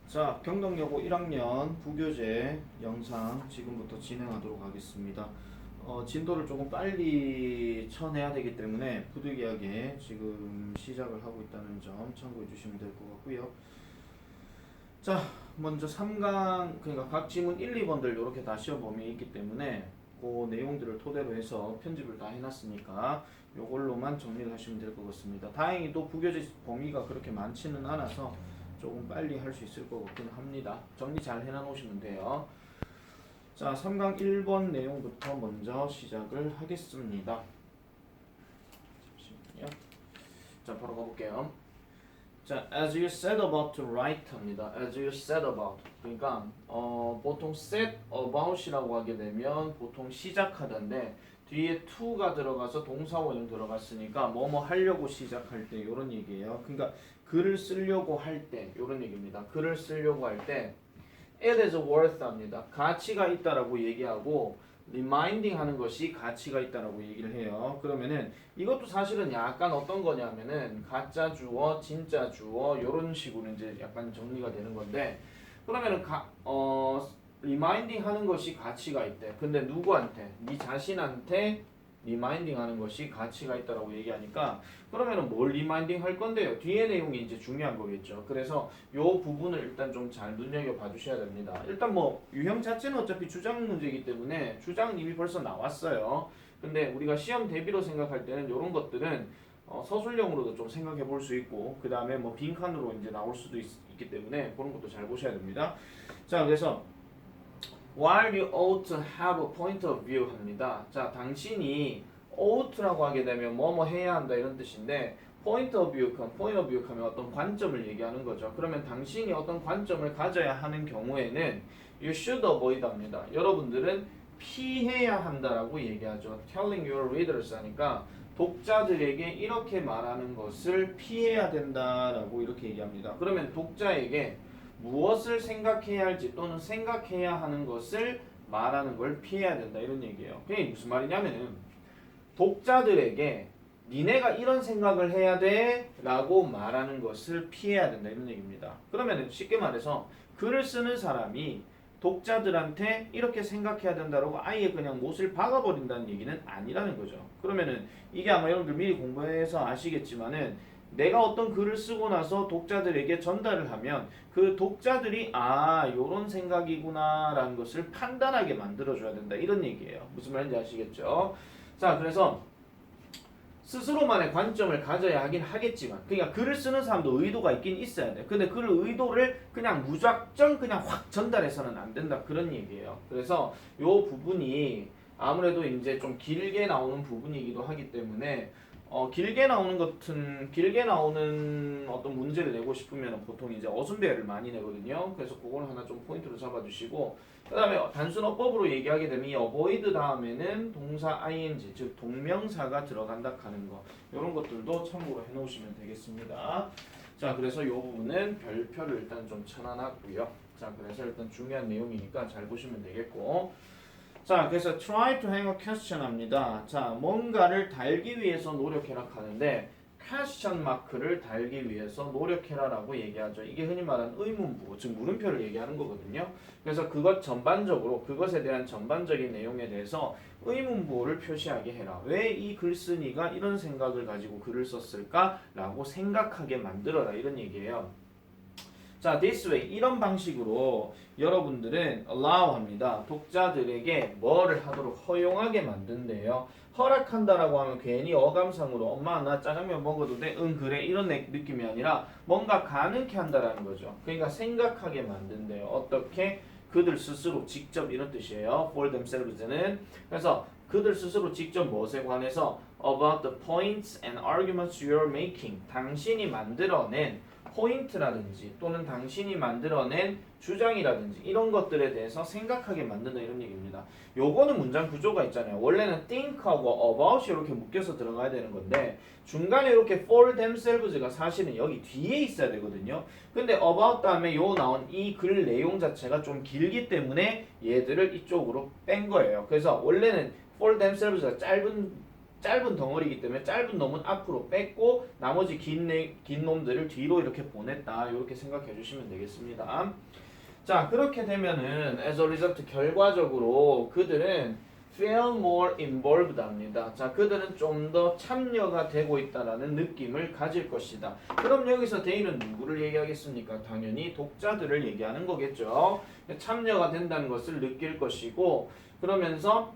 자, 경덕여고 1학년 부교재 영상 지금부터 진행하도록 하겠습니다. 진도를 조금 빨리 쳐내야 되기 때문에 부득이하게 지금 시작을 하고 있다는 점 참고해 주시면 될 것 같고요. 자, 먼저 3강, 그러니까 각 지문 1, 2번들 이렇게 다 시험 범위에 있기 때문에 그 내용들을 토대로 해서 편집을 다 해놨으니까 요걸로만 정리를 하시면 될 것 같습니다. 다행히 또 부교재 범위가 그렇게 많지는 않아서 조금 빨리 할 수 있을 것 같긴 합니다. 정리 잘 해놔놓으시면 돼요. 자, 3강 1번 내용부터 먼저 시작을 하겠습니다. 잠시만요. 자, 바로 가볼게요. 자, as you said about to write 합니다. as you said about. 그러니까 보통 set about이라고 하게 되면 보통 시작하던데 뒤에 to가 들어가서 동사 원형 들어갔으니까 뭐뭐 하려고 시작할 때 이런 얘기예요. 그러니까 글을 쓰려고 할 때 이런 얘기입니다. 글을 쓰려고 할 때 it is worth 합니다. 가치가 있다라고 얘기하고 reminding 하는 것이 가치가 있다라고 얘기를 해요. 그러면은 이것도 사실은 약간 어떤 거냐면은 가짜 주어, 진짜 주어 이런 식으로 이제 약간 정리가 되는 건데 그러면은 reminding 하는 것이 가치가 있대. 근데 누구한테? 네 자신한테 리마인딩 하는 것이 가치가 있다라고 얘기하니까 그러면은 뭘 리마인딩 할 건데요? 뒤에 내용이 이제 중요한 거겠죠. 그래서 요 부분을 일단 좀 잘 눈여겨봐 주셔야 됩니다. 일단 뭐 유형 자체는 어차피 주장 문제이기 때문에 주장 이미 벌써 나왔어요. 근데 우리가 시험 대비로 생각할 때는 요런 것들은 서술형으로도 좀 생각해 볼 수 있고 그 다음에 뭐 빈칸으로 이제 나올 수도 있기 때문에 그런 것도 잘 보셔야 됩니다. 자, 그래서 While you ought to have a point of view 합니다. 자, 당신이 ought라고 하게 되면 뭐뭐 해야 한다 이런 뜻인데 point of view 하면 어떤 관점을 얘기하는 거죠. 그러면 당신이 어떤 관점을 가져야 하는 경우에는 you should avoid 합니다. 여러분들은 피해야 한다라고 얘기하죠. telling your readers 하니까 독자들에게 이렇게 말하는 것을 피해야 된다라고 이렇게 얘기합니다. 그러면 독자에게 무엇을 생각해야 할지 또는 생각해야 하는 것을 말하는 걸 피해야 된다 이런 얘기예요. 그게 무슨 말이냐면은 독자들에게 니네가 이런 생각을 해야 돼 라고 말하는 것을 피해야 된다 이런 얘기입니다. 그러면은 쉽게 말해서 글을 쓰는 사람이 독자들한테 이렇게 생각해야 된다라고 아예 그냥 못을 박아버린다는 얘기는 아니라는 거죠. 그러면은 이게 아마 여러분들 미리 공부해서 아시겠지만은 내가 어떤 글을 쓰고 나서 독자들에게 전달을 하면 그 독자들이 요런 생각이구나 라는 것을 판단하게 만들어줘야 된다 이런 얘기예요. 무슨 말인지 아시겠죠? 자, 그래서 스스로만의 관점을 가져야 하긴 하겠지만 그러니까 글을 쓰는 사람도 의도가 있긴 있어야 돼. 근데 그 의도를 그냥 무작정 그냥 확 전달해서는 안 된다 그런 얘기예요. 그래서 요 부분이 아무래도 이제 좀 길게 나오는 부분이기도 하기 때문에 길게 나오는 어떤 문제를 내고 싶으면 보통 이제 어순배열을 많이 내거든요. 그래서 그걸 하나 좀 포인트로 잡아주시고 그 다음에 단순 어법으로 얘기하게 되면 이 avoid 다음에는 동사 ing 즉 동명사가 들어간다 하는 거 이런 것들도 참고로 해놓으시면 되겠습니다. 자, 그래서 이 부분은 별표를 일단 좀 쳐놔놨고요. 자, 그래서 일단 중요한 내용이니까 잘 보시면 되겠고 자, 그래서 try to hang a question 합니다. 자, 뭔가를 달기 위해서 노력해라 하는데 question 마크를 달기 위해서 노력해라라고 얘기하죠. 이게 흔히 말하는 의문부, 즉 물음표를 얘기하는 거거든요. 그래서 그것에 대한 전반적인 내용에 대해서 의문부호를 표시하게 해라. 왜 이 글쓴이가 이런 생각을 가지고 글을 썼을까라고 생각하게 만들어라 이런 얘기예요. 자, this way 이런 방식으로 여러분들은 allow 합니다. 독자들에게 뭐를 하도록 허용하게 만든대요. 허락한다라고 하면 괜히 어감상으로 엄마 나 짜장면 먹어도 돼? 응 그래 이런 느낌이 아니라 뭔가 가능케 한다라는 거죠. 그러니까 생각하게 만든대요. 어떻게? 그들 스스로 직접 이런 뜻이에요. for themselves는. 그래서 그들 스스로 직접 무엇에 관해서 about the points and arguments you are making 당신이 만들어낸 포인트라든지 또는 당신이 만들어낸 주장이라든지 이런 것들에 대해서 생각하게 만든다 이런 얘기입니다. 요거는 문장 구조가 있잖아요. 원래는 think하고 about이 이렇게 묶여서 들어가야 되는 건데 중간에 이렇게 for themselves가 사실은 여기 뒤에 있어야 되거든요. 근데 about 다음에 요 나온 이 글 내용 자체가 좀 길기 때문에 얘들을 이쪽으로 뺀 거예요. 그래서 원래는 for themselves가 짧은 짧은 덩어리이기 때문에 짧은 놈은 앞으로 뺐고 나머지 긴 놈들을 뒤로 이렇게 보냈다. 이렇게 생각해 주시면 되겠습니다. 자, 그렇게 되면은 as a result 결과적으로 그들은 feel more involved 합니다. 자, 그들은 좀 더 참여가 되고 있다라는 느낌을 가질 것이다. 그럼 여기서 they는 누구를 얘기하겠습니까? 당연히 독자들을 얘기하는 거겠죠. 참여가 된다는 것을 느낄 것이고 그러면서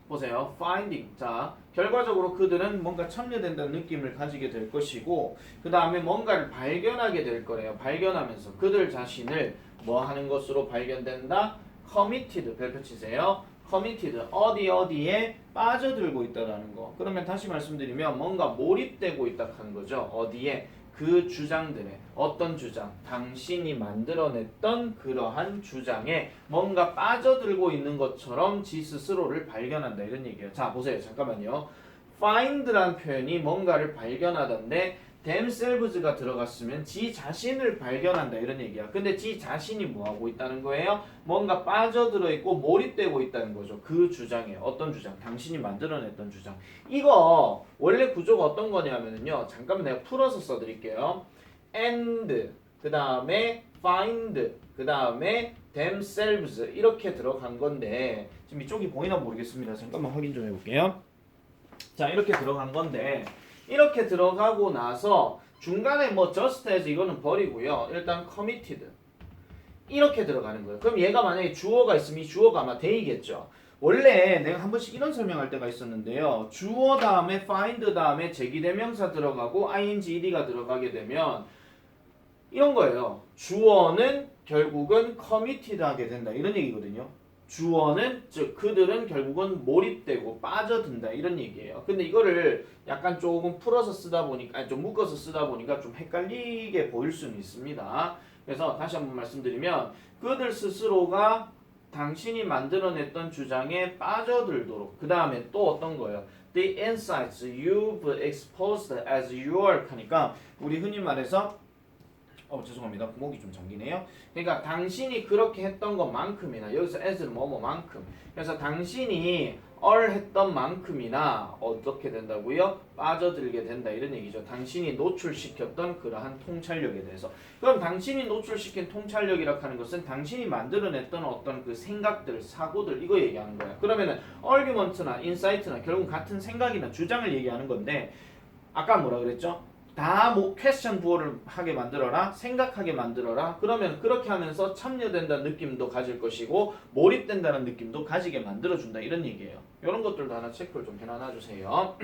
보세요. finding. 자, 결과적으로 그들은 뭔가 참여된다는 느낌을 가지게 될 것이고 그 다음에 뭔가를 발견하게 될 거래요. 발견하면서 그들 자신을 뭐 하는 것으로 발견된다? committed. 별표 치세요. committed. 어디에 빠져들고 있다라는 거. 그러면 다시 말씀드리면 뭔가 몰입되고 있다 하는 거죠. 어디에? 그 주장들에 어떤 주장? 당신이 만들어냈던 그러한 주장에 뭔가 빠져들고 있는 것처럼 지 스스로를 발견한다 이런 얘기예요. 자 보세요. 잠깐만요. find란 표현이 뭔가를 발견하던데 themselves가 들어갔으면 지 자신을 발견한다 이런 얘기야. 근데 지 자신이 뭐하고 있다는 거예요? 뭔가 빠져들어 있고 몰입되고 있다는 거죠. 그 주장에. 어떤 주장? 당신이 만들어냈던 주장. 이거 원래 구조가 어떤 거냐면요. 잠깐만 내가 풀어서 써드릴게요. and 그 다음에 find 그 다음에 themselves 이렇게 들어간 건데 지금 이쪽이 보이나 모르겠습니다. 잠깐만 확인 좀 해볼게요. 자 이렇게 들어간 건데 이렇게 들어가고 나서 중간에 뭐 just as 이거는 버리고요. 일단 committed 이렇게 들어가는 거예요. 그럼 얘가 만약에 주어가 있으면 이 주어가 아마 they겠죠. 원래 내가 한 번씩 이런 설명할 때가 있었는데요. 주어 다음에 find 다음에 제기대명사 들어가고 ing, ed가 들어가게 되면 이런 거예요. 주어는 결국은 committed 하게 된다. 이런 얘기거든요. 주어는 즉 그들은 결국은 몰입되고 빠져든다 이런 얘기예요. 근데 이거를 약간 조금 풀어서 쓰다 보니까 아니 좀 묶어서 쓰다 보니까 좀 헷갈리게 보일 수는 있습니다. 그래서 다시 한번 말씀드리면 그들 스스로가 당신이 만들어냈던 주장에 빠져들도록 그 다음에 또 어떤 거예요? The insights you've exposed as your 하니까 우리 흔히 말해서 죄송합니다. 목이 좀 잠기네요. 그러니까 당신이 그렇게 했던 것만큼이나 여기서 as는 뭐뭐만큼 그래서 당신이 했던 만큼이나 어떻게 된다고요? 빠져들게 된다 이런 얘기죠. 당신이 노출시켰던 그러한 통찰력에 대해서. 그럼 당신이 노출시킨 통찰력이라고 하는 것은 당신이 만들어냈던 어떤 그 생각들, 사고들 이거 얘기하는 거야. 그러면은 argument나 insight나 결국 같은 생각이나 주장을 얘기하는 건데 아까 뭐라 그랬죠? 다 퀘스천 부호를 하게 만들어라 생각하게 만들어라 그러면 그렇게 하면서 참여된다는 느낌도 가질 것이고 몰입된다는 느낌도 가지게 만들어준다 이런 얘기예요. 이런 것들도 하나 체크를 좀 해놔주세요.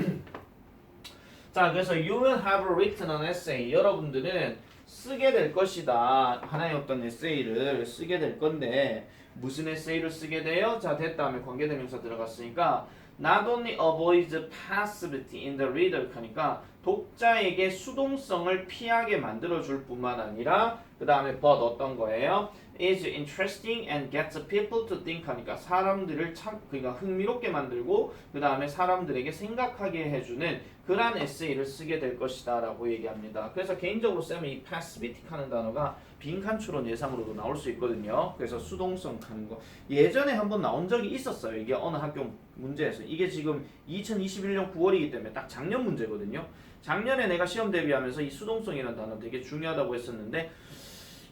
자 그래서 you will have written an essay 여러분들은 쓰게 될 것이다. 하나의 어떤 에세이를 쓰게 될 건데 무슨 에세이를 쓰게 돼요? 자 됐다 하면 관계대명사 들어갔으니까 not only avoids passivity in the reader 하니까 독자에게 수동성을 피하게 만들어줄 뿐만 아니라 그 다음에 but 어떤 거예요? is interesting and gets people to think 하니까 사람들을 그러니까 흥미롭게 만들고 그 다음에 사람들에게 생각하게 해주는 그런 에세이를 쓰게 될 것이다 라고 얘기합니다. 그래서 개인적으로 쌤은 이 passivity 하는 단어가 빈칸추론 예상으로도 나올 수 있거든요. 그래서 수동성 하는 거 예전에 한번 나온 적이 있었어요. 이게 어느 학교 문제에서 이게 지금 2021년 9월이기 때문에 딱 작년 문제거든요. 작년에 내가 시험 대비하면서 이 수동성이라는 단어 되게 중요하다고 했었는데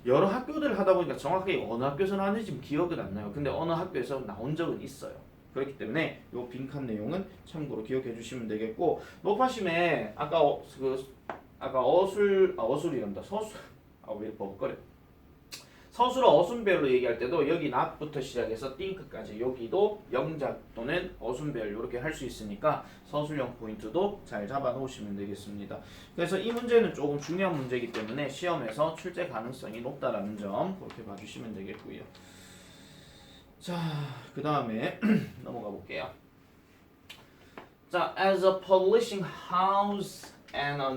여러 학교들을 하다 보니까 정확하게 어느 학교에서 나왔는지 지금 기억은 안 나요. 근데 어느 학교에서 나온 적은 있어요. 그렇기 때문에 이 빈칸 내용은 참고로 기억해 주시면 되겠고 높아심에 아까 어술이란다 서술 왜 이렇게 버벅거려 서술어 어순별로 얘기할 때도 여기 not부터 시작해서 think까지 여기도 영작 또는 어순별 이렇게 할 수 있으니까 서술형 포인트도 잘 잡아 놓으시면 되겠습니다. 그래서 이 문제는 조금 중요한 문제이기 때문에 시험에서 출제 가능성이 높다라는 점 그렇게 봐주시면 되겠고요. 자, 그 다음에 넘어가 볼게요. 자, as a publishing house and a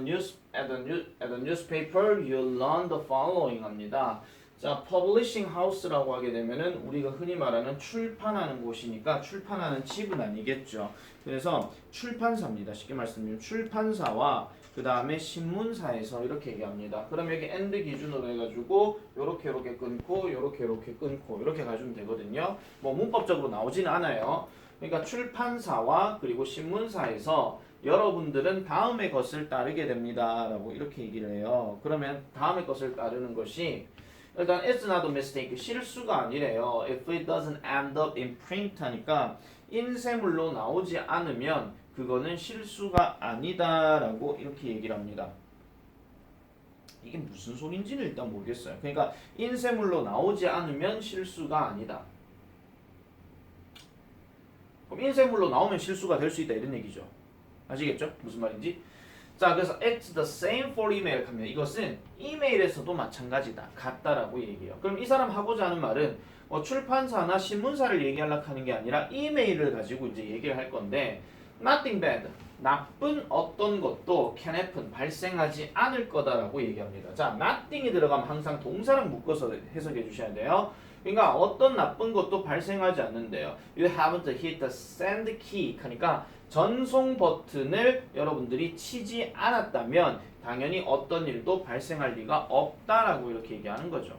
newspaper, you learn the following 합니다. 자, 퍼블리싱 하우스라고 하게 되면은 우리가 흔히 말하는 출판하는 곳이니까 출판하는 집은 아니겠죠. 그래서 출판사입니다. 쉽게 말씀드리면 출판사와 그 다음에 신문사에서 이렇게 얘기합니다. 그럼 여기 and 기준으로 해가지고 요렇게 끊고 요렇게 끊고 이렇게 가주면 되거든요. 뭐 문법적으로 나오진 않아요. 그러니까 출판사와 그리고 신문사에서 여러분들은 다음의 것을 따르게 됩니다. 라고 이렇게 얘기를 해요. 그러면 다음의 것을 따르는 것이 일단 it's not a mistake. 실수가 아니래요. If it doesn't end up in print 하니까 인쇄물로 나오지 않으면 그거는 실수가 아니다. 라고 이렇게 얘기를 합니다. 이게 무슨 소린지는 일단 모르겠어요. 그러니까 인쇄물로 나오지 않으면 실수가 아니다. 그럼 인쇄물로 나오면 실수가 될 수 있다 이런 얘기죠. 아시겠죠? 무슨 말인지? 자, 그래서 it's the same for email 하면 이것은 이메일에서도 마찬가지다. 같다라고 얘기해요. 그럼 이 사람 하고자 하는 말은 출판사나 신문사를 얘기하려고 하는 게 아니라 이메일을 가지고 이제 얘기를 할 건데 nothing bad. 나쁜 어떤 것도 can happen. 발생하지 않을 거다라고 얘기합니다. 자, nothing이 들어가면 항상 동사랑 묶어서 해석해 주셔야 돼요. 그러니까 어떤 나쁜 것도 발생하지 않는데요. You haven't hit the send key. 하니까 전송 버튼을 여러분들이 치지 않았다면 당연히 어떤 일도 발생할 리가 없다라고 이렇게 얘기하는 거죠.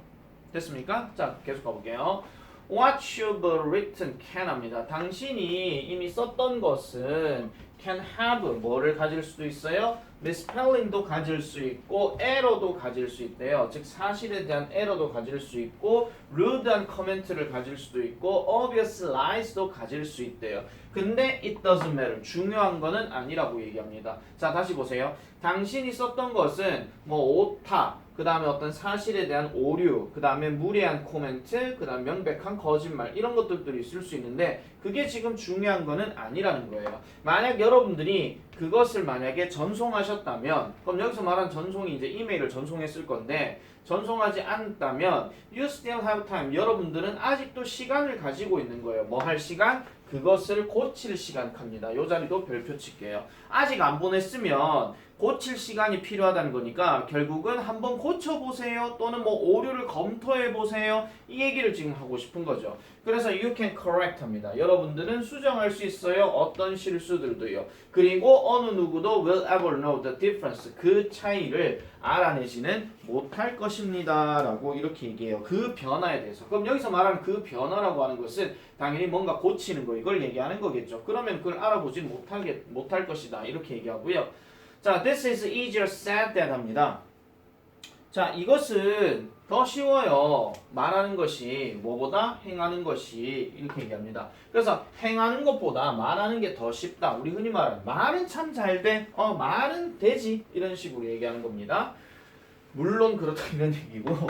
됐습니까? 자, 계속 가볼게요. What you've written can 합니다. 당신이 이미 썼던 것은 can have 뭐를 가질 수도 있어요? misspelling도 가질 수 있고 error도 가질 수 있대요. 즉 사실에 대한 error도 가질 수 있고 rude한 커멘트를 가질 수도 있고 obvious lies도 가질 수 있대요. 근데 it doesn't matter. 중요한 거는 아니라고 얘기합니다. 자, 다시 보세요. 당신이 썼던 것은 뭐 오타, 그 다음에 어떤 사실에 대한 오류, 그 다음에 무례한 코멘트, 그 다음에 명백한 거짓말 이런 것들이 있을 수 있는데 그게 지금 중요한 거는 아니라는 거예요. 만약 여러분들이 그것을 만약에 전송하셨다면 그럼 여기서 말한 전송이 이제 이메일을 전송했을 건데 전송하지 않았다면 you still have time. 여러분들은 아직도 시간을 가지고 있는 거예요. 뭐 할 시간? 그것을 고칠 시간 합니다. 요 자리도 별표 칠게요. 아직 안 보냈으면 고칠 시간이 필요하다는 거니까 결국은 한번 고쳐보세요. 또는 뭐 오류를 검토해보세요. 이 얘기를 지금 하고 싶은 거죠. 그래서 you can correct 합니다. 여러분들은 수정할 수 있어요. 어떤 실수들도요. 그리고 어느 누구도 will ever know the difference. 그 차이를 알아내지는 못할 것입니다. 라고 이렇게 얘기해요. 그 변화에 대해서. 그럼 여기서 말하는 그 변화라고 하는 것은 당연히 뭔가 고치는 거 이걸 얘기하는 거겠죠. 그러면 그걸 알아보지 못할 것이다. 이렇게 얘기하고요. 자, this is easier said than 합니다. 자, 이것은 더 쉬워요. 말하는 것이 뭐보다 행하는 것이 이렇게 얘기합니다. 그래서 행하는 것보다 말하는 게 더 쉽다. 우리 흔히 말하는 말은 참 잘 돼. 말은 되지. 이런 식으로 얘기하는 겁니다. 물론 그렇다 이런 얘기고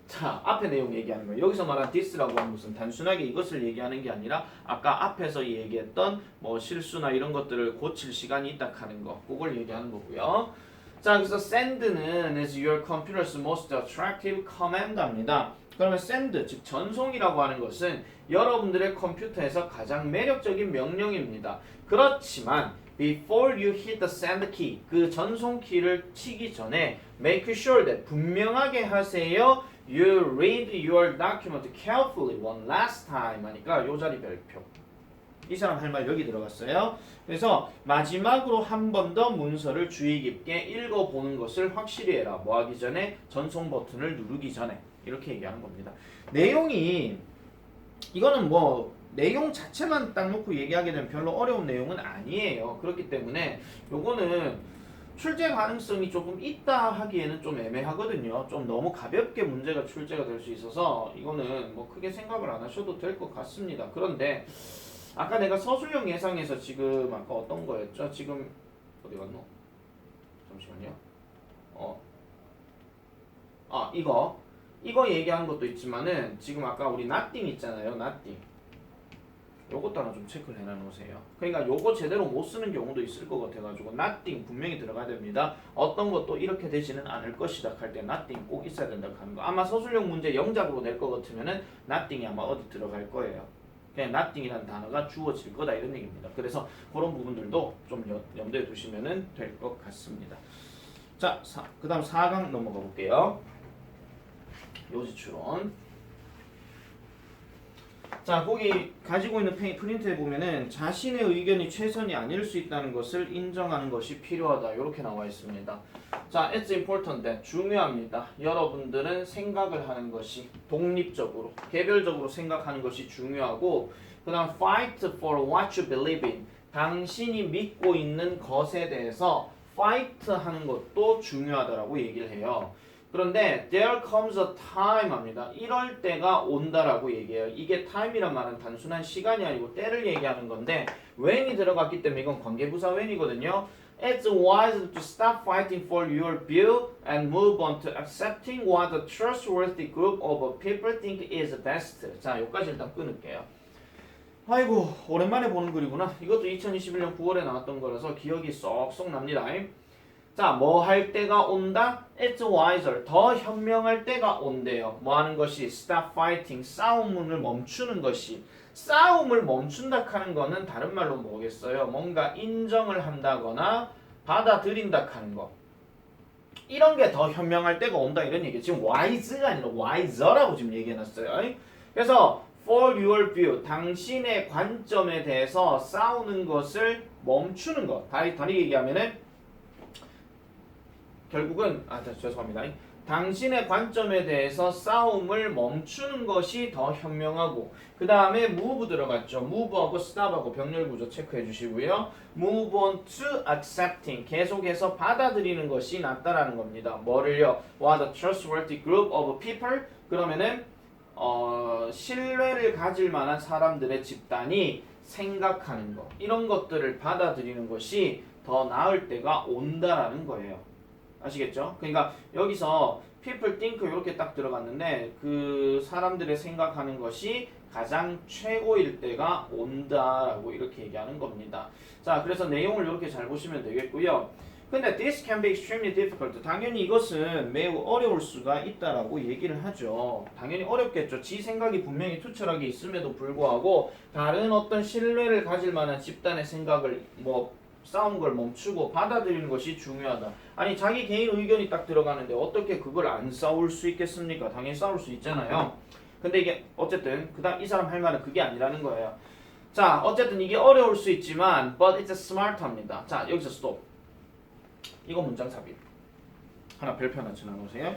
자, 앞에 내용 얘기하는 거예요. 여기서 말한 this라고 하는 것은 단순하게 이것을 얘기하는 게 아니라 아까 앞에서 얘기했던 뭐 실수나 이런 것들을 고칠 시간이 있다 하는 거 그걸 얘기하는 거고요. 자, 그래서 send는 is your computer's most attractive command 합니다. 그러면 send, 즉 전송이라고 하는 것은 여러분들의 컴퓨터에서 가장 매력적인 명령입니다. 그렇지만 before you hit the send key, 그 전송 키를 치기 전에 make sure that 분명하게 하세요. You read your document carefully one last time 하니까 요 자리 별표. 이 사람 할 말 여기 들어갔어요. 그래서 마지막으로 한 번 더 문서를 주의 깊게 읽어보는 것을 확실히 해라. 뭐 하기 전에? 전송 버튼을 누르기 전에. 이렇게 얘기하는 겁니다. 내용이 이거는 뭐 내용 자체만 딱 놓고 얘기하게 되면 별로 어려운 내용은 아니에요. 그렇기 때문에 요거는 출제 가능성이 조금 있다 하기에는 좀 애매하거든요. 좀 너무 가볍게 문제가 출제가 될 수 있어서 이거는 뭐 크게 생각을 안 하셔도 될 것 같습니다. 그런데 아까 내가 서술형 예상에서 지금 아까 어떤 거였죠? 지금 어디 갔노? 잠시만요. 이거 얘기한 것도 있지만은 지금 아까 우리 nothing 있잖아요. nothing. 요것도 하나 좀 체크를 해놔놓으세요. 그러니까 요거 제대로 못 쓰는 경우도 있을 것 같아가지고 nothing 분명히 들어가야 됩니다. 어떤 것도 이렇게 되지는 않을 것이다 할 때 nothing 꼭 있어야 된다고 하는 거. 아마 서술형 문제 영작으로 낼 것 같으면은 nothing이 아마 어디 들어갈 거예요. 그냥 nothing이라는 단어가 주어질 거다 이런 얘기입니다. 그래서 그런 부분들도 좀 염두에 두시면 될 것 같습니다. 자, 그 다음 4강 넘어가 볼게요. 요지추론. 자, 거기 가지고 있는 프린트에 보면은 자신의 의견이 최선이 아닐 수 있다는 것을 인정하는 것이 필요하다. 이렇게 나와 있습니다. 자, it's important that 중요합니다. 여러분들은 생각을 하는 것이 독립적으로, 개별적으로 생각하는 것이 중요하고, 그다음 fight for what you believe in. 당신이 믿고 있는 것에 대해서 fight 하는 것도 중요하다라고 얘기를 해요. 그런데 there comes a time 합니다. 이럴 때가 온다라고 얘기해요. 이게 time이란 말은 단순한 시간이 아니고 때를 얘기하는 건데 when이 들어갔기 때문에 이건 관계부사 when이거든요. It's wise to stop fighting for your view and move on to accepting what a trustworthy group of people think is best. 자, 여기까지 일단 끊을게요. 아이고, 오랜만에 보는 글이구나. 이것도 2021년 9월에 나왔던 거라서 기억이 쏙쏙 납니다. 자, 뭐 할 때가 온다? It's wiser. 더 현명할 때가 온대요. 뭐 하는 것이? Stop fighting. 싸움을 멈추는 것이. 싸움을 멈춘다 하는 거는 다른 말로 뭐겠어요? 뭔가 인정을 한다거나 받아들인다 하는 거. 이런 게 더 현명할 때가 온다 이런 얘기. 지금 wise가 아니라 wiser라고 지금 얘기해놨어요. 그래서 for your view. 당신의 관점에 대해서 싸우는 것을 멈추는 것. 다시 얘기하면은 결국은 죄송합니다. 당신의 관점에 대해서 싸움을 멈추는 것이 더 현명하고 그 다음에 move 들어갔죠. move하고 stop하고 병렬 구조 체크해 주시고요. move on to accepting 계속해서 받아들이는 것이 낫다라는 겁니다. 뭐를요? What a trustworthy group of people 그러면은 신뢰를 가질 만한 사람들의 집단이 생각하는 것 이런 것들을 받아들이는 것이 더 나을 때가 온다라는 거예요. 아시겠죠? 그러니까 여기서 people think 이렇게 딱 들어갔는데 그 사람들의 생각하는 것이 가장 최고일 때가 온다라고 이렇게 얘기하는 겁니다. 자, 그래서 내용을 이렇게 잘 보시면 되겠고요. 근데 this can be extremely difficult. 당연히 이것은 매우 어려울 수가 있다라고 얘기를 하죠. 당연히 어렵겠죠. 지 생각이 분명히 투철하게 있음에도 불구하고 다른 어떤 신뢰를 가질 만한 집단의 생각을 싸우는 걸 멈추고 받아들이는 것이 중요하다. 아니 자기 개인 의견이 딱 들어가는데 어떻게 그걸 안 싸울 수 있겠습니까? 당연히 싸울 수 있잖아요. 근데 이게 어쨌든 그다음 이 사람 할 말은 그게 아니라는 거예요. 자, 어쨌든 이게 어려울 수 있지만 but it's smart합니다. 자, 여기서 stop. 이거 문장 삽입. 하나 별표 하나 지나놓으세요.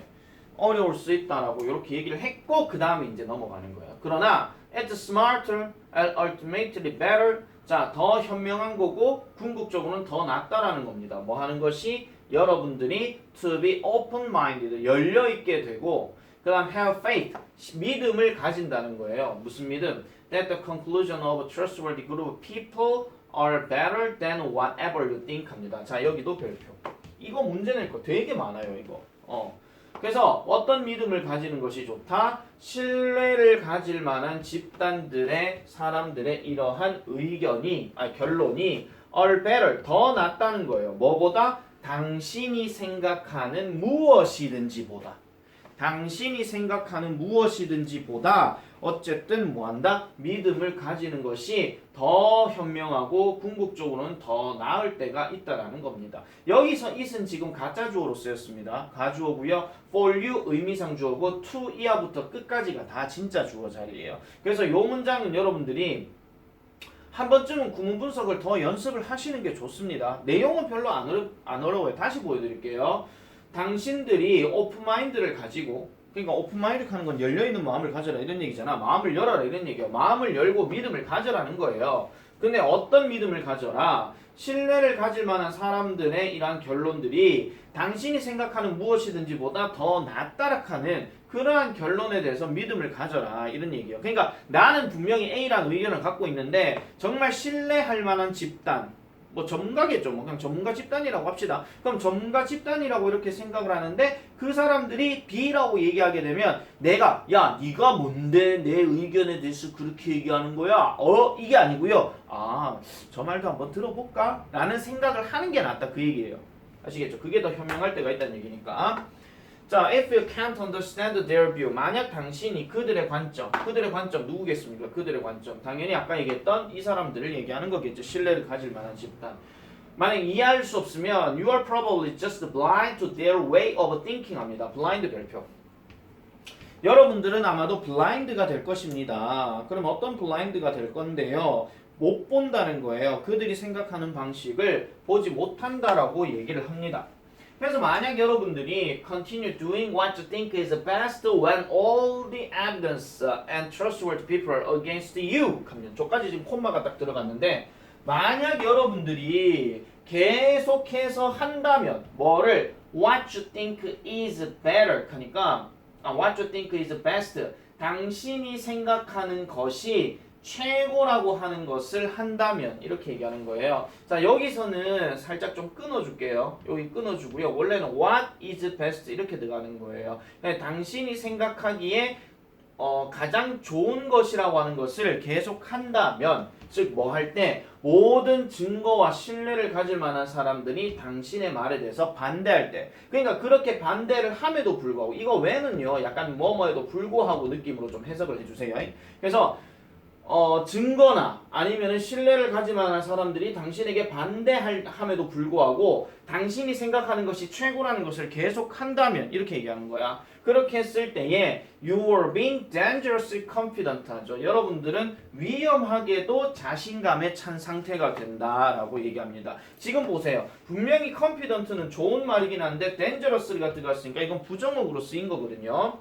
어려울 수 있다라고 이렇게 얘기를 했고 그 다음에 이제 넘어가는 거예요. 그러나 it's smarter and ultimately better. 자, 더 현명한 거고 궁극적으로는 더 낫다라는 겁니다. 뭐 하는 것이 여러분들이 to be open-minded 열려있게 되고 그 다음 have faith 믿음을 가진다는 거예요. 무슨 믿음? That the conclusion of a trustworthy group of people are better than whatever you think 합니다. 자, 여기도 별표. 이거 문제 낼 거 되게 많아요. 이거. 그래서 어떤 믿음을 가지는 것이 좋다? 신뢰를 가질 만한 집단들의 사람들의 이러한 의견이 결론이 are better 더 낫다는 거예요. 뭐보다? 당신이 생각하는 무엇이든지 보다. 당신이 생각하는 무엇이든지 보다 어쨌든 뭐한다? 믿음을 가지는 것이 더 현명하고 궁극적으로는 더 나을 때가 있다라는 겁니다. 여기서 it은 지금 가짜 주어로 쓰였습니다. 가주어고요. for you 의미상 주어고 to 이하부터 끝까지가 다 진짜 주어 자리예요. 그래서 이 문장은 여러분들이 한 번쯤은 구문 분석을 더 연습을 하시는 게 좋습니다. 내용은 별로 안 어려워요. 다시 보여드릴게요. 당신들이 오픈마인드를 가지고 그러니까 오픈마인드 하는 건 열려있는 마음을 가져라 이런 얘기잖아. 마음을 열어라 이런 얘기야. 마음을 열고 믿음을 가져라는 거예요. 근데 어떤 믿음을 가져라? 신뢰를 가질 만한 사람들의 이러한 결론들이 당신이 생각하는 무엇이든지 보다 더 낫다라 하는 그러한 결론에 대해서 믿음을 가져라 이런 얘기예요. 그러니까 나는 분명히 A라는 의견을 갖고 있는데 정말 신뢰할 만한 집단 전문가겠죠. 그냥 전문가 집단이라고 합시다. 그럼 전문가 집단이라고 이렇게 생각을 하는데 그 사람들이 B라고 얘기하게 되면 내가 야 네가 뭔데 내 의견에 대해서 그렇게 얘기하는 거야? 이게 아니고요. 저 말도 한번 들어볼까? 라는 생각을 하는 게 낫다 그 얘기예요. 아시겠죠? 그게 더 현명할 때가 있다는 얘기니까. 자, if you can't understand their view, 만약 당신이 그들의 관점 누구겠습니까? 그들의 관점. 당연히 아까 얘기했던 이 사람들을 얘기하는 거겠죠. 신뢰를 가질 만한 집단. 만약 이해할 수 없으면 you are probably just blind to their way of thinking 합니다. blind 별표. 여러분들은 아마도 블라인드가 될 것입니다. 그럼 어떤 블라인드가 될 건데요? 못 본다는 거예요. 그들이 생각하는 방식을 보지 못한다라고 얘기를 합니다. 그래서 만약 여러분들이 continue doing what you think is best when all the evidence and trustworthy people are against you 하면 저까지 지금 콤마가 딱 들어갔는데 만약 여러분들이 계속해서 한다면 뭐를 what you think is better 하니까 what you think is best 당신이 생각하는 것이 최고라고 하는 것을 한다면 이렇게 얘기하는 거예요. 자 여기서는 살짝 좀 끊어줄게요. 여기 끊어주고요. 원래는 what is best 이렇게 들어가는 거예요. 그러니까 당신이 생각하기에 가장 좋은 것이라고 하는 것을 계속 한다면 즉 뭐 할 때 모든 증거와 신뢰를 가질 만한 사람들이 당신의 말에 대해서 반대할 때 그러니까 그렇게 반대를 함에도 불구하고 이거 왜는요 약간 뭐뭐에도 불구하고 느낌으로 좀 해석을 해주세요. 그래서 증거나 아니면은 신뢰를 가질 만한 사람들이 당신에게 반대함에도 불구하고 당신이 생각하는 것이 최고라는 것을 계속 한다면 이렇게 얘기하는 거야. 그렇게 했을 때에 you are being dangerously confident 하죠. 여러분들은 위험하게도 자신감에 찬 상태가 된다라고 얘기합니다. 지금 보세요. 분명히 confident는 좋은 말이긴 한데 dangerously가 들어갔으니까 이건 부정어구로 쓰인 거거든요.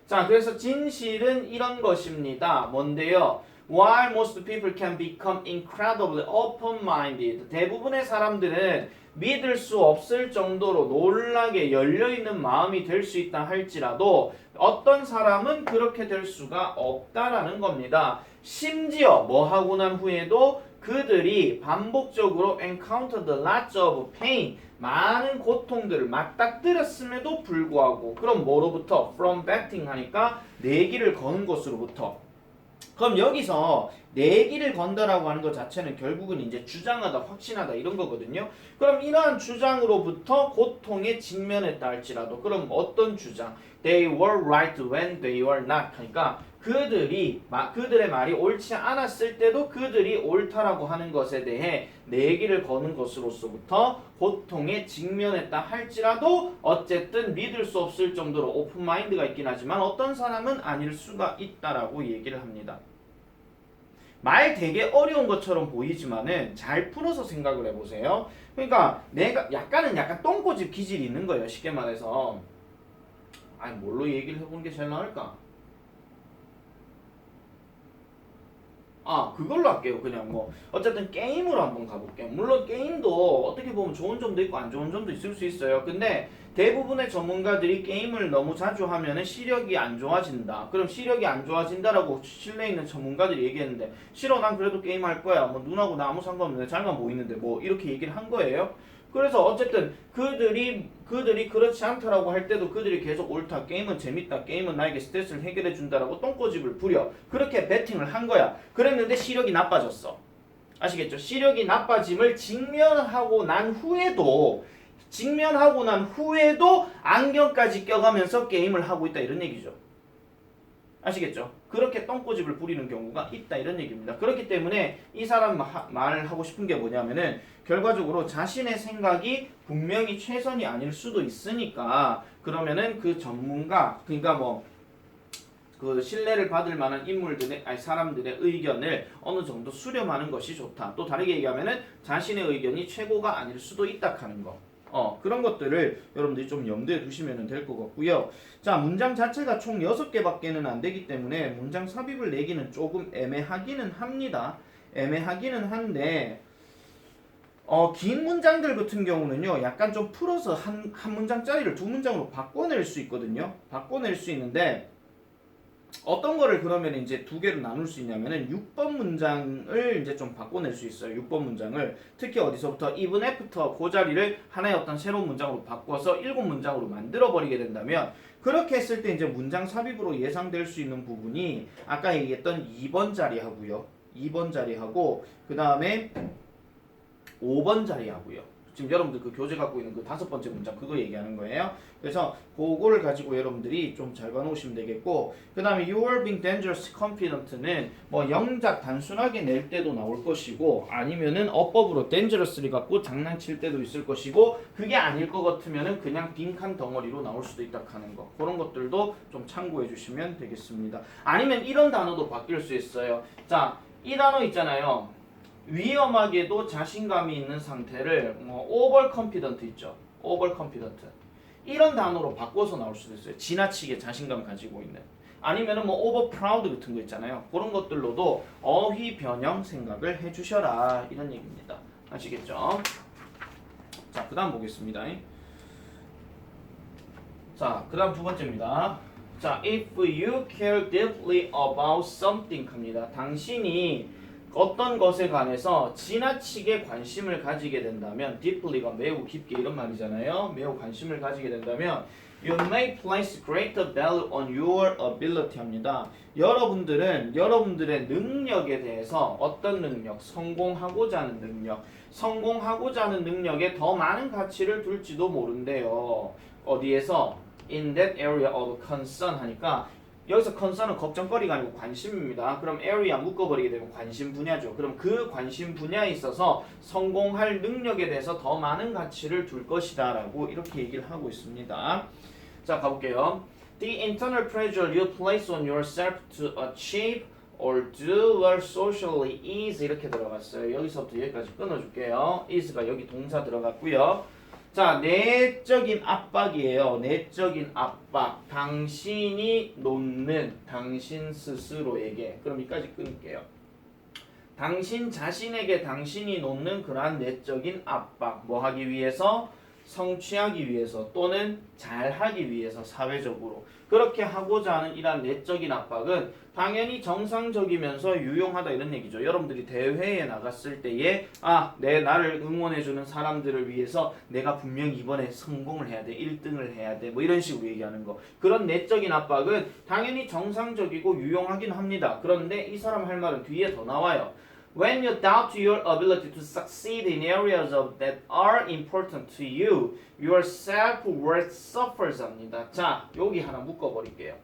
자, 그래서 진실은 이런 것입니다. 뭔데요? While most people can become incredibly open-minded, 대부분의 사람들은 믿을 수 없을 정도로 놀라게 열려있는 마음이 될 수 있다 할지라도 어떤 사람은 그렇게 될 수가 없다라는 겁니다. 심지어 뭐 하고 난 후에도 그들이 반복적으로 encountered lots of pain, 많은 고통들을 맞닥뜨렸음에도 불구하고 그럼 뭐로부터? From betting 하니까 내기를 거는 것으로부터 그럼 여기서 내기를 건다라고 하는 것 자체는 결국은 이제 주장하다, 확신하다 이런 거거든요. 그럼 이러한 주장으로부터 고통에 직면했다 할지라도 그럼 어떤 주장? They were right when they were not 하니까 그들의 말이 옳지 않았을 때도 그들이 옳다라고 하는 것에 대해 내기를 거는 것으로서부터 고통에 직면했다 할지라도 어쨌든 믿을 수 없을 정도로 오픈마인드가 있긴 하지만 어떤 사람은 아닐 수가 있다라고 얘기를 합니다. 말 되게 어려운 것처럼 보이지만은 잘 풀어서 생각을 해보세요. 그러니까 내가 약간 똥꼬집 기질이 있는 거예요. 쉽게 말해서 아니 뭘로 얘기를 해보는 게 제일 나을까? 그걸로 할게요. 그냥 뭐 어쨌든 게임으로 한번 가볼게요. 물론 게임도 어떻게 보면 좋은 점도 있고 안 좋은 점도 있을 수 있어요. 근데 대부분의 전문가들이 게임을 너무 자주 하면은 시력이 안 좋아진다. 그럼 시력이 안 좋아진다라고 신뢰 있는 전문가들이 얘기했는데 싫어 난 그래도 게임 할 거야. 뭐 눈하고 나 아무 상관없는데 잘만 보이는데 뭐 이렇게 얘기를 한 거예요. 그래서 어쨌든 그들이 그렇지 않다라고 할 때도 그들이 계속 옳다. 게임은 재밌다. 게임은 나에게 스트레스를 해결해 준다라고 똥꼬집을 부려. 그렇게 베팅을 한 거야. 그랬는데 시력이 나빠졌어. 아시겠죠? 시력이 나빠짐을 직면하고 난 후에도 안경까지 껴가면서 게임을 하고 있다 이런 얘기죠. 아시겠죠? 그렇게 똥꼬집을 부리는 경우가 있다 이런 얘기입니다. 그렇기 때문에 이 사람 말을 하고 싶은 게 뭐냐면은 결과적으로 자신의 생각이 분명히 최선이 아닐 수도 있으니까 그러면은 그 전문가 그러니까 뭐 그 신뢰를 받을 만한 사람들의 의견을 어느 정도 수렴하는 것이 좋다. 또 다르게 얘기하면은 자신의 의견이 최고가 아닐 수도 있다 하는 거. 그런 것들을 여러분들이 좀 염두에 두시면 될 것 같고요. 자, 문장 자체가 총 6개밖에는 안 되기 때문에 문장 삽입을 내기는 조금 애매하기는 합니다. 애매하기는 한데 긴 문장들 같은 경우는요. 약간 좀 풀어서 한 문장짜리를 두 문장으로 바꿔낼 수 있거든요. 바꿔낼 수 있는데 어떤 거를 그러면 이제 두 개로 나눌 수 있냐면은 6번 문장을 이제 좀 바꿔낼 수 있어요. 6번 문장을 특히 어디서부터 even after 그 자리를 하나의 어떤 새로운 문장으로 바꿔서 7문장으로 만들어 버리게 된다면 그렇게 했을 때 이제 문장 삽입으로 예상될 수 있는 부분이 아까 얘기했던 2번 자리하고요. 2번 자리하고 그 다음에 5번 자리하고요. 지금 여러분들 그 교재 갖고 있는 그 5번째 문장 그거 얘기하는 거예요. 그래서 그거를 가지고 여러분들이 좀 잘 봐놓으시면 되겠고, 그 다음에 you are being dangerous confident는 뭐 영작 단순하게 낼 때도 나올 것이고, 아니면은 어법으로 dangerous를 갖고 장난칠 때도 있을 것이고, 그게 아닐 것 같으면은 그냥 빈칸 덩어리로 나올 수도 있다 하는 거, 그런 것들도 좀 참고해 주시면 되겠습니다. 아니면 이런 단어도 바뀔 수 있어요. 자, 이 단어 있잖아요. 위험하게도 자신감이 있는 상태를 뭐 over confident 있죠. over confident. 이런 단어로 바꿔서 나올 수도 있어요. 지나치게 자신감 가지고 있는. 아니면은 뭐 over proud 같은 거 있잖아요. 그런 것들로도 어휘 변형 생각을 해 주셔라. 이런 얘기입니다. 아시겠죠? 자, 그다음 보겠습니다. 자, 그다음 두 번째입니다. 자, if you care deeply about something 합니다. 당신이 어떤 것에 관해서 지나치게 관심을 가지게 된다면, deeply가 매우 깊게 이런 말이잖아요. 매우 관심을 가지게 된다면 you may place greater value on your ability 합니다. 여러분들은 여러분들의 능력에 대해서, 어떤 능력? 성공하고자 하는 능력. 성공하고자 하는 능력에 더 많은 가치를 둘지도 모른대요. 어디에서? In that area of concern 하니까, 여기서 concern은 걱정거리가 아니고 관심입니다. 그럼 area 묶어버리게 되면 관심 분야죠. 그럼 그 관심 분야에 있어서 성공할 능력에 대해서 더 많은 가치를 둘 것이다 라고 이렇게 얘기를 하고 있습니다. 자, 가볼게요. The internal pressure you place on yourself to achieve or do well socially is 이렇게 들어갔어요. 여기서부터 여기까지 끊어줄게요. is가 여기 동사 들어갔고요. 자, 내적인 압박이에요. 내적인 압박. 당신이 놓는, 당신 스스로에게. 그럼 여기까지 끊을게요. 당신 자신에게 당신이 놓는 그러한 내적인 압박. 뭐 하기 위해서? 성취하기 위해서, 또는 잘하기 위해서, 사회적으로. 그렇게 하고자 하는 이러한 내적인 압박은 당연히 정상적이면서 유용하다 이런 얘기죠. 여러분들이 대회에 나갔을 때에 나를 응원해주는 사람들을 위해서 내가 분명히 이번에 성공을 해야 돼, 1등을 해야 돼, 뭐 이런 식으로 얘기하는 거. 그런 내적인 압박은 당연히 정상적이고 유용하긴 합니다. 그런데 이 사람 할 말은 뒤에 더 나와요. When you doubt your ability to succeed in areas that are important to you, your self-worth suffers 합니다. 자, 여기 하나 묶어버릴게요.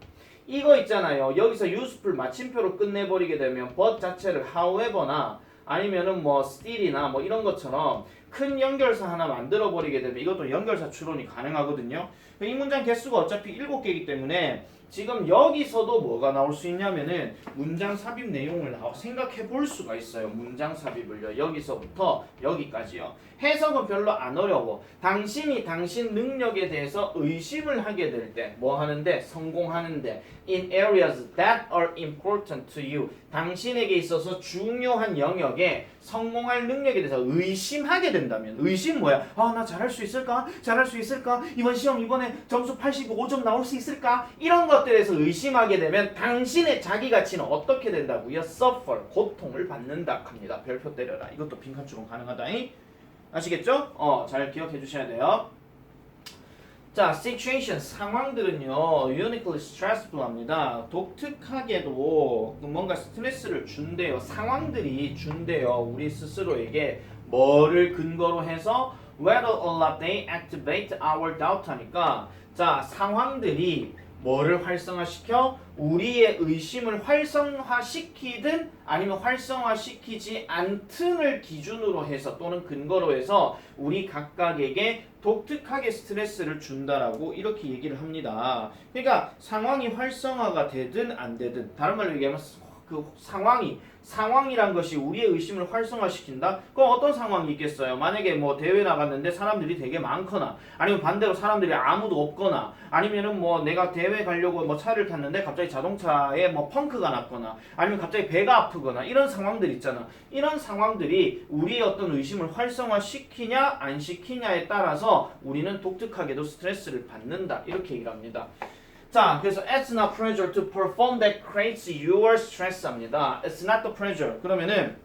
이거 있잖아요. 여기서 useful 마침표로 끝내버리게 되면 but 자체를 however나 아니면은 뭐 still이나 뭐 이런 것처럼 큰 연결사 하나 만들어버리게 되면 이것도 연결사 추론이 가능하거든요. 이 문장 개수가 어차피 7개이기 때문에 지금 여기서도 뭐가 나올 수 있냐면은 문장 삽입 내용을 생각해 볼 수가 있어요. 문장 삽입을요. 여기서부터 여기까지요. 해석은 별로 안 어려워. 당신이 당신 능력에 대해서 의심을 하게 될 때 뭐 하는데? 성공하는데 in areas that are important to you. 당신에게 있어서 중요한 영역에 성공할 능력에 대해서 의심하게 된다면, 의심 뭐야? 나 잘할 수 있을까? 잘할 수 있을까? 이번 시험 이번에 점수 85점 나올 수 있을까? 이런 것들에서 의심하게 되면 당신의 자기 가치는 어떻게 된다고요? suffer, 고통을 받는다 합니다. 별표 때려라. 이것도 빈칸 추론 가능하다. 아시겠죠? 잘 기억해 주셔야 돼요. 자, situation, 상황들은요, uniquely stressful 합니다. 독특하게도 뭔가 스트레스를 준대요. 상황들이 준대요. 우리 스스로에게 뭐를 근거로 해서 whether or not they activate our doubt 하니까, 자, 상황들이 뭐를 활성화시켜? 우리의 의심을 활성화시키든 아니면 활성화시키지 않든을 기준으로 해서 또는 근거로 해서 우리 각각에게 독특하게 스트레스를 준다라고 이렇게 얘기를 합니다. 그러니까 상황이 활성화가 되든 안 되든, 다른 말로 얘기하면 그 상황이란 것이 우리의 의심을 활성화시킨다? 그럼 어떤 상황이 있겠어요? 만약에 뭐 대회 나갔는데 사람들이 되게 많거나, 아니면 반대로 사람들이 아무도 없거나, 아니면은 뭐 내가 대회 가려고 뭐 차를 탔는데 갑자기 자동차에 뭐 펑크가 났거나, 아니면 갑자기 배가 아프거나, 이런 상황들 있잖아. 이런 상황들이 우리의 어떤 의심을 활성화시키냐 안 시키냐에 따라서 우리는 독특하게도 스트레스를 받는다, 이렇게 얘기를 합니다. 자, 그래서 it's not pressure to perform that creates your stress 합니다. It's not the pressure. 그러면은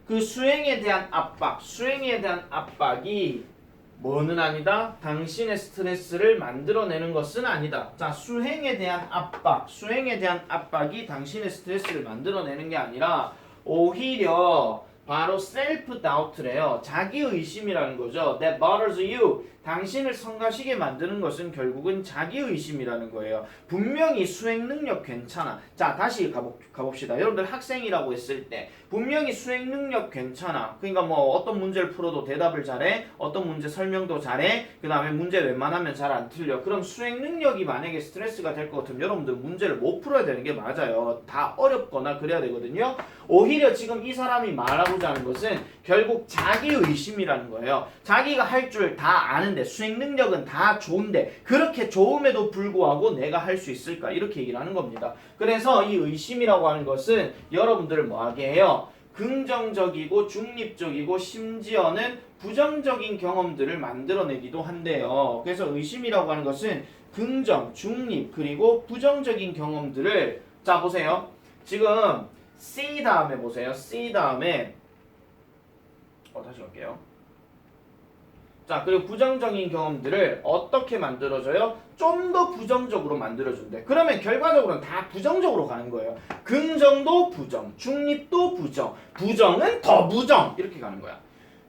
그 수행에 대한 압박이 뭐는 아니다? 당신의 스트레스를 만들어내는 것은 아니다. 자, 수행에 대한 압박이 당신의 스트레스를 만들어내는 게 아니라 오히려 바로 self-doubt래요. 자기의심이라는 거죠. That bothers you. 당신을 성가시게 만드는 것은 결국은 자기의심이라는 거예요. 분명히 수행 능력 괜찮아. 자, 다시 가봅시다. 여러분들 학생이라고 했을 때 분명히 수행 능력 괜찮아. 그러니까 뭐 어떤 문제를 풀어도 대답을 잘해. 어떤 문제 설명도 잘해. 그 다음에 문제 웬만하면 잘 안 틀려. 그럼 수행 능력이 만약에 스트레스가 될 것 같으면 여러분들 문제를 못 풀어야 되는 게 맞아요. 다 어렵거나 그래야 되거든요. 오히려 지금 이 사람이 말하고자 하는 것은 결국 자기의심이라는 거예요. 자기가 할 줄 다 아는데 수행 능력은 다 좋은데 그렇게 좋음에도 불구하고 내가 할 수 있을까? 이렇게 얘기를 하는 겁니다. 그래서 이 의심이라고 하는 것은 여러분들을 뭐하게 해요? 긍정적이고 중립적이고 심지어는 부정적인 경험들을 만들어내기도 한대요. 그래서 의심이라고 하는 것은 긍정, 중립, 그리고 부정적인 경험들을 자 보세요. 지금 C 다음에 보세요. C 다음에 다시 갈게요. 자, 그리고 부정적인 경험들을 어떻게 만들어줘요? 좀 더 부정적으로 만들어준대. 그러면 결과적으로는 다 부정적으로 가는 거예요. 긍정도 부정, 중립도 부정, 부정은 더 부정 이렇게 가는 거야.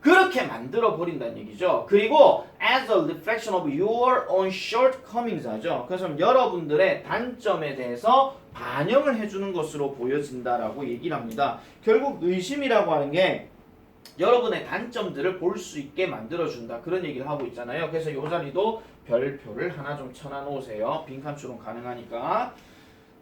그렇게 만들어 버린다는 얘기죠. 그리고 as a reflection of your own shortcomings 하죠. 그래서 여러분들의 단점에 대해서 반영을 해주는 것으로 보여진다라고 얘기를 합니다. 결국 의심이라고 하는 게 여러분의 단점들을 볼 수 있게 만들어준다. 그런 얘기를 하고 있잖아요. 그래서 이 자리도 별표를 하나 좀 쳐놔놓으세요. 빈칸 추론 가능하니까.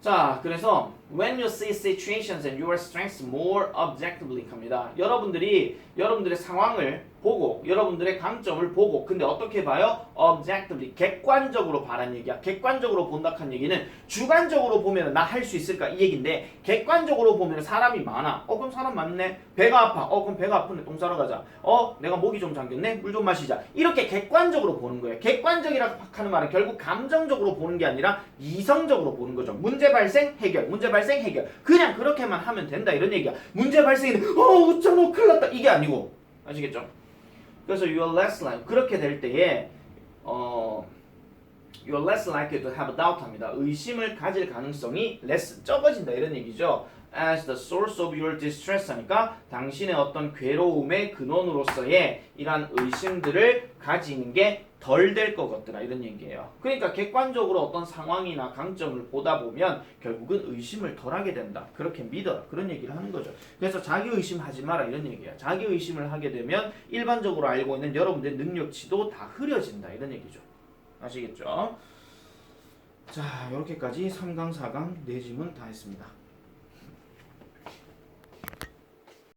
자, 그래서 when you see situations and your strengths more objectively 합니다. 여러분들이 여러분들의 상황을 보고 여러분들의 강점을 보고 근데 어떻게 봐요? objectively 객관적으로 봐란 얘기야. 객관적으로 본다는 얘기는 주관적으로 보면 나 할 수 있을까 이 얘기인데 객관적으로 보면 사람이 많아. 그럼 사람 많네. 배가 아파. 그럼 배가 아프네. 똥 싸러 가자. 내가 목이 좀 잠겼네. 물 좀 마시자. 이렇게 객관적으로 보는 거예요. 객관적이라고 하는 말은 결국 감정적으로 보는 게 아니라 이성적으로 보는 거죠. 문제 발생 해결. 문제 발생 해결. 그냥 그렇게만 하면 된다 이런 얘기야. 문제 발생인데 어쩌노 큰일 났다 이게 아니고 아시겠죠? 그래서 you are less likely 그렇게 될 때에 you are less likely to have a doubt 합니다. 의심을 가질 가능성이 less 적어진다 이런 얘기죠. as the source of your distress 하니까 당신의 어떤 괴로움의 근원으로서의 이러한 의심들을 가지는 게 덜 될 것 같더라 이런 얘기예요. 그러니까 객관적으로 어떤 상황이나 강점을 보다 보면 결국은 의심을 덜 하게 된다. 그렇게 믿어라. 그런 얘기를 하는 거죠. 그래서 자기 의심하지 마라 이런 얘기야. 자기 의심을 하게 되면 일반적으로 알고 있는 여러분들의 능력치도 다 흐려진다 이런 얘기죠. 아시겠죠? 자, 이렇게까지 3강, 4강 4지문 다 했습니다.